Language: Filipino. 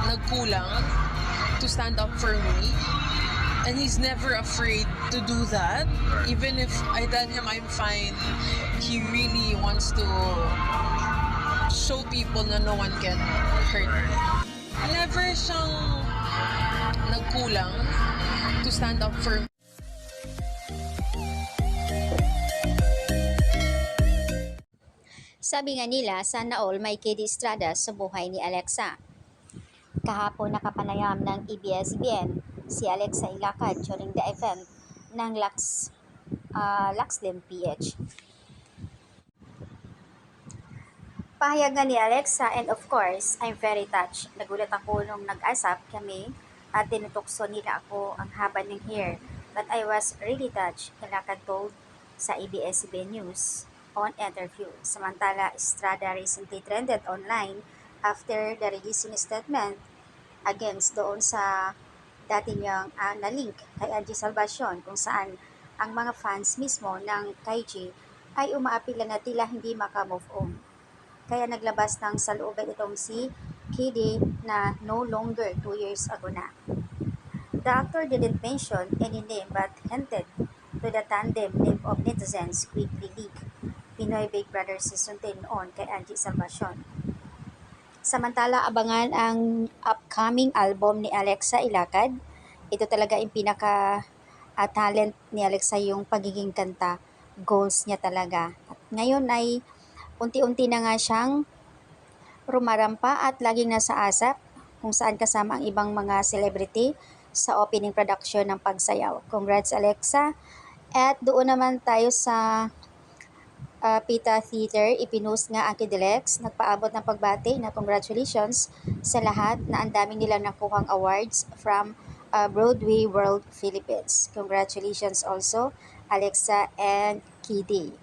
nagkulang to stand up for me. And he's never afraid to do that. Even if I tell him I'm fine, he really wants to show people na no one can hurt me. Never siyang nagkulang to stand up for me. Sabi nga nila, sana all may Kid Estrada sa buhay ni Alexa. Kahapon nakapanayam ng ABS-CBN si Alexa Ilacad during the event ng Luxlim PH. Pahayag nga ni Alexa, and of course, I'm very touched. Nagulat ako nung nag-asap kami at tinutukso nila ako ang haba ng hair. But I was really touched, Ilacad told sa ABS-CBN News on interview. Samantala, Estrada recently trended online after the releasing statement against doon sa dati niyang na-link kay Angie Salvacion, kung saan ang mga fans mismo ng Kaiji ay umaapila na tila hindi maka-move on. Kaya naglabas ng salooban itong si Kidi na no longer 2 years ago na. The actor didn't mention any name but hinted to the tandem name of netizens quickly leaked Pinoy Big Brother Season 10 noon kay Angie Salvacion. Samantala, abangan ang upcoming album ni Alexa Ilacad. Ito talaga yung pinaka-talent ni Alexa, yung pagiging kanta. Goals niya talaga. At ngayon ay unti-unti na nga siyang rumarampa at laging nasa asap kung saan kasama ang ibang mga celebrity sa opening production ng Pagsayaw. Congrats Alexa! At doon naman tayo sa Pita Theater, ipinost nga ang Kidilex, nagpaabot ng pagbati na congratulations sa lahat na ang daming nilang nakuhang awards from Broadway World Philippines. Congratulations also Alexa and Kidi.